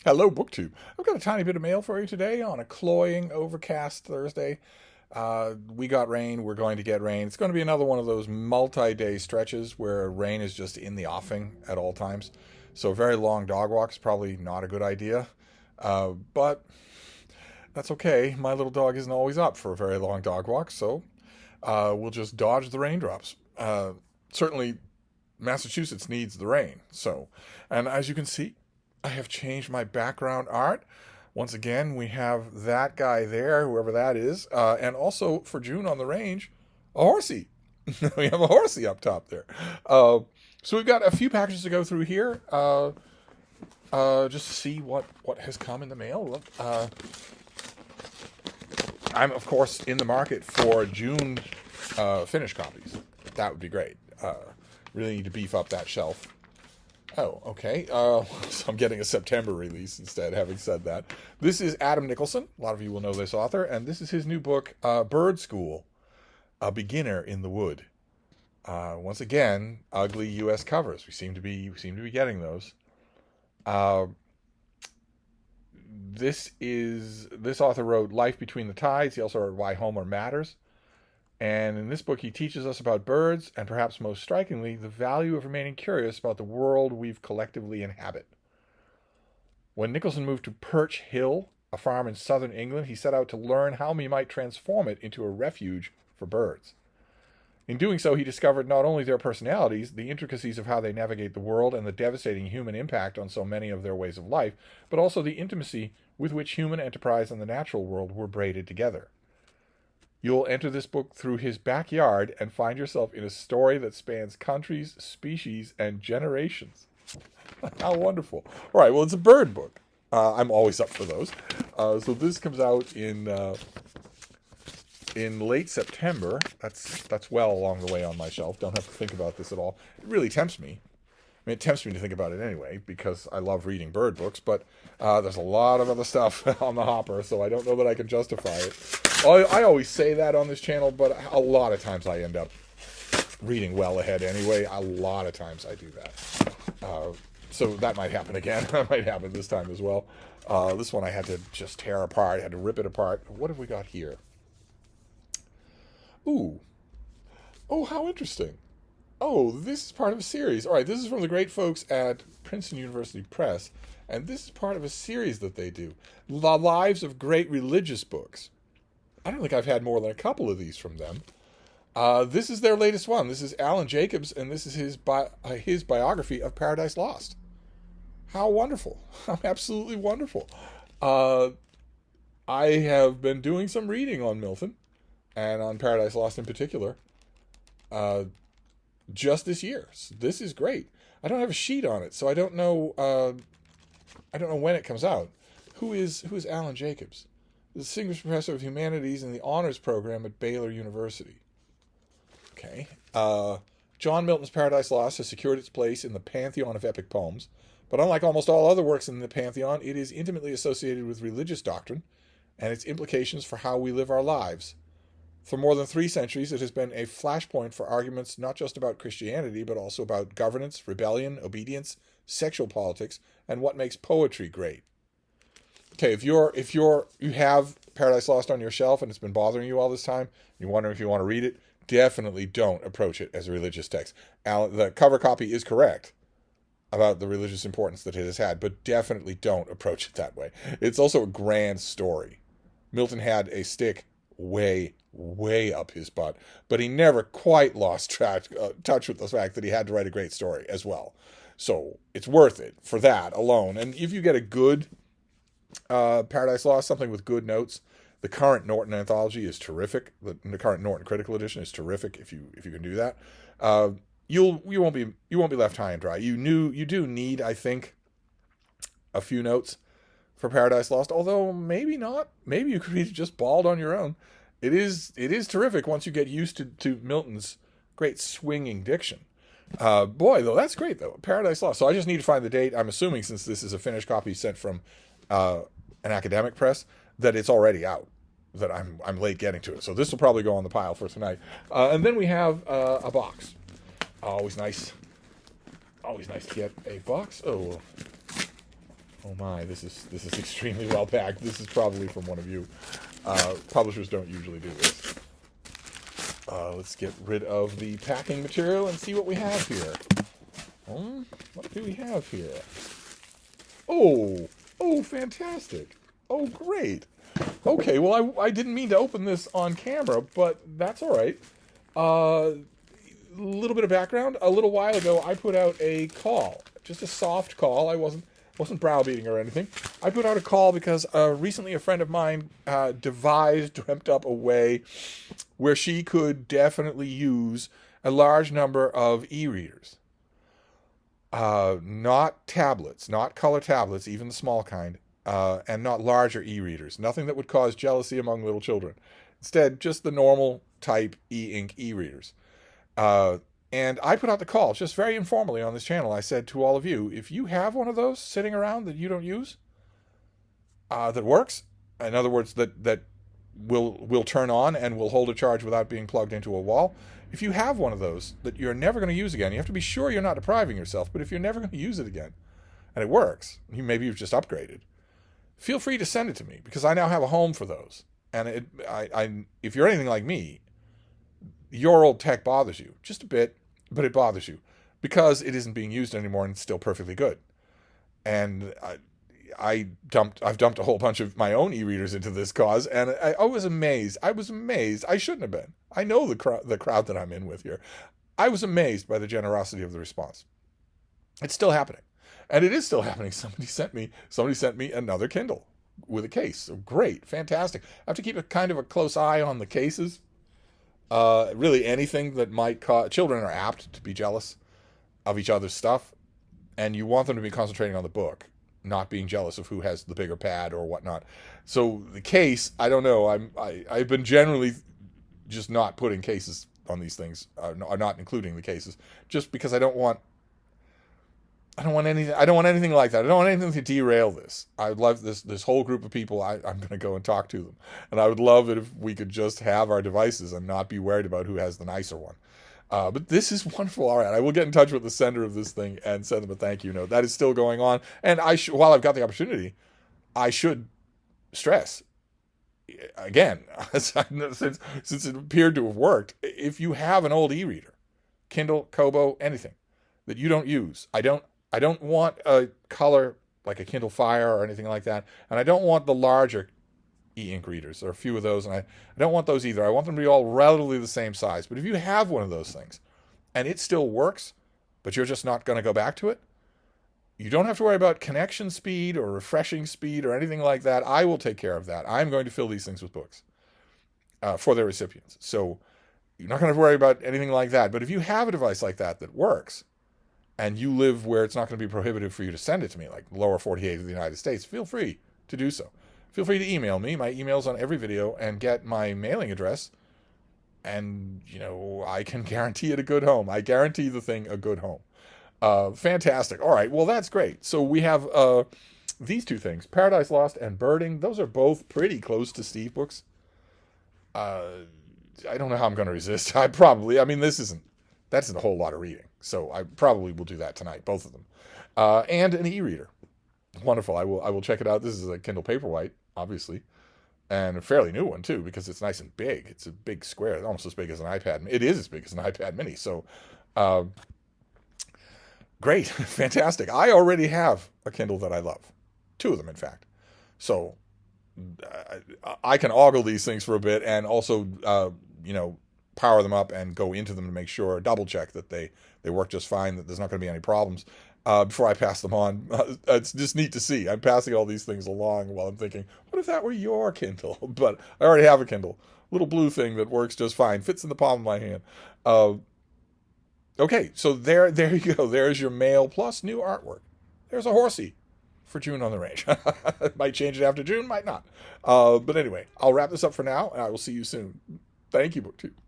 Hello, BookTube. I've got a tiny bit of mail for you today on a cloying, overcast Thursday. We got rain. We're going to get rain. It's going to be another one of those multi-day stretches where rain is just in the offing at all times. So a very long dog walk is probably not a good idea. But that's okay. My little dog isn't always up for a very long dog walk, so we'll just dodge the raindrops. Certainly, Massachusetts needs the rain. So, and as you can see, I have changed my background art. Once again, we have that guy there, whoever that is. And also for June on the range, a horsey. We have a horsey up top there. So we've got a few packages to go through here. Just to see what has come in the mail. Look, I'm, of course, in the market for June finished copies. That would be great. Really need to beef up that shelf. Oh, okay. So I'm getting a September release instead, having said that. This is Adam Nicholson. A lot of you will know this author. And this is his new book, Bird School, A Beginner in the Wood. Once again, ugly U.S. covers. We seem to be getting those. This author wrote Life Between the Tides. He also wrote Why Homer Matters. And in this book, he teaches us about birds, and perhaps most strikingly, the value of remaining curious about the world we've collectively inhabit. When Nicholson moved to Perch Hill, a farm in southern England, he set out to learn how he might transform it into a refuge for birds. In doing so, he discovered not only their personalities, the intricacies of how they navigate the world, and the devastating human impact on so many of their ways of life, but also the intimacy with which human enterprise and the natural world were braided together. You'll enter this book through his backyard and find yourself in a story that spans countries, species, and generations. How wonderful. All right, well, it's a bird book. I'm always up for those. So this comes out in late September. That's well along the way on my shelf. Don't have to think about this at all. It really tempts me. I mean, it tempts me to think about it anyway, because I love reading bird books, but there's a lot of other stuff on the hopper, so I don't know that I can justify it. I always say that on this channel, but a lot of times I end up reading well ahead anyway. A lot of times I do that. So that might happen again. That might happen this time as well. This one I had to just tear apart. I had to rip it apart. What have we got here? Ooh. Oh, how interesting. Oh, this is part of a series. All right, this is from the great folks at Princeton University Press, and this is part of a series that they do. The Lives of Great Religious Books. I don't think I've had more than a couple of these from them. This is their latest one. This is Alan Jacobs, and this is his biography of Paradise Lost. How wonderful. How absolutely wonderful. I have been doing some reading on Milton, and on Paradise Lost in particular, just this year. So this is great. I don't have a sheet on it, so I don't know when it comes out. Who is Alan Jacobs? The Distinguished Professor of Humanities in the Honors Program at Baylor University. Okay. John Milton's Paradise Lost has secured its place in the pantheon of epic poems, but unlike almost all other works in the pantheon, it is intimately associated with religious doctrine and its implications for how we live our lives. For more than 3 centuries, it has been a flashpoint for arguments not just about Christianity, but also about governance, rebellion, obedience, sexual politics, and what makes poetry great. Okay, if you have Paradise Lost on your shelf and it's been bothering you all this time, you wonder if you want to read it, definitely don't approach it as a religious text. The cover copy is correct about the religious importance that it has had, but definitely don't approach it that way. It's also a grand story. Milton had a stick way up his butt, but he never quite lost touch with the fact that he had to write a great story as well. So it's worth it for that alone. And if you get a good Paradise Lost, something with good notes, the current Norton anthology is terrific. The current Norton Critical Edition is terrific. If you can do that, you won't be left high and dry. You do need, I think, a few notes for Paradise Lost, although maybe not. Maybe you could read it just bald on your own. It is terrific once you get used to Milton's great swinging diction. Boy, though, that's great, though. Paradise Lost. So I just need to find the date. I'm assuming, since this is a finished copy sent from an academic press, that it's already out, that I'm late getting to it. So this will probably go on the pile for tonight. And then we have a box. Always nice to get a box. Oh, Oh my, this is extremely well packed. This is probably from one of you. Publishers don't usually do this. Let's get rid of the packing material and see what we have here. What do we have here? Oh, fantastic. Oh, great. Okay, well, I didn't mean to open this on camera, but that's all right. A little bit of background. A little while ago, I put out a call, just a soft call. I wasn't browbeating or anything. I put out a call because recently a friend of mine dreamt up a way where she could definitely use a large number of e-readers. Not tablets, not color tablets, even the small kind, and not larger e-readers. Nothing that would cause jealousy among little children. Instead, just the normal type e-ink e-readers. And I put out the call, just very informally on this channel. I said to all of you, if you have one of those sitting around that you don't use, that works, in other words, that will turn on and will hold a charge without being plugged into a wall. If you have one of those that you're never going to use again, you have to be sure you're not depriving yourself, but if you're never going to use it again, and it works, maybe you've just upgraded, feel free to send it to me, because I now have a home for those. And if you're anything like me, your old tech bothers you, just a bit, but it bothers you, because it isn't being used anymore and it's still perfectly good. And I've dumped a whole bunch of my own e-readers into this cause, and I was amazed. I shouldn't have been. I know the crowd that I'm in with here. I was amazed by the generosity of the response. It's still happening, and it is still happening. Somebody sent me another Kindle with a case. So great, fantastic. I have to keep a kind of a close eye on the cases. Really, anything that might cause children are apt to be jealous of each other's stuff, and you want them to be concentrating on the book, not being jealous of who has the bigger pad or whatnot. So the case, I don't know. I've been generally just not putting cases on these things, not including the cases, just because I don't want anything like that. I don't want anything to derail this. I would love this whole group of people. I'm going to go and talk to them, and I would love it if we could just have our devices and not be worried about who has the nicer one. But this is wonderful. All right, I will get in touch with the sender of this thing and send them a thank you note. That is still going on, and while I've got the opportunity, I should stress again, since it appeared to have worked. If you have an old e-reader, Kindle, Kobo, anything that you don't use, I don't want a color like a Kindle Fire or anything like that, and I don't want the larger e-ink readers. There are a few of those, and I don't want those either. I want them to be all relatively the same size. But if you have one of those things, and it still works, but you're just not going to go back to it, you don't have to worry about connection speed or refreshing speed or anything like that. I will take care of that. I'm going to fill these things with books for their recipients. So you're not going to have to worry about anything like that. But if you have a device like that works, and you live where it's not going to be prohibitive for you to send it to me, like lower 48 of the United States, feel free to do so. Feel free to email me. My email's on every video, and get my mailing address, and, I can guarantee it a good home. I guarantee the thing a good home. Fantastic. All right, well, that's great. So we have these two things, Paradise Lost and Birding. Those are both pretty close to Steve books. I don't know how I'm going to resist. That's a whole lot of reading. So I probably will do that tonight, both of them. And an e-reader. Wonderful. I will check it out. This is a Kindle Paperwhite, obviously, and a fairly new one too, because it's nice and big. It's a big square, almost as big as an iPad. It is as big as an iPad Mini. So, great, fantastic. I already have a Kindle that I love, two of them, in fact. So, I can ogle these things for a bit, and also, power them up and go into them to make sure, double check that they work just fine, that there's not going to be any problems. Before I pass them on. It's just neat to see. I'm passing all these things along while I'm thinking, what if that were your Kindle? But I already have a Kindle. Little blue thing that works just fine. Fits in the palm of my hand. Okay, so there you go. There's your mail plus new artwork. There's a horsey for June on the range. Might change it after June, might not. But anyway, I'll wrap this up for now, and I will see you soon. Thank you, BookTube.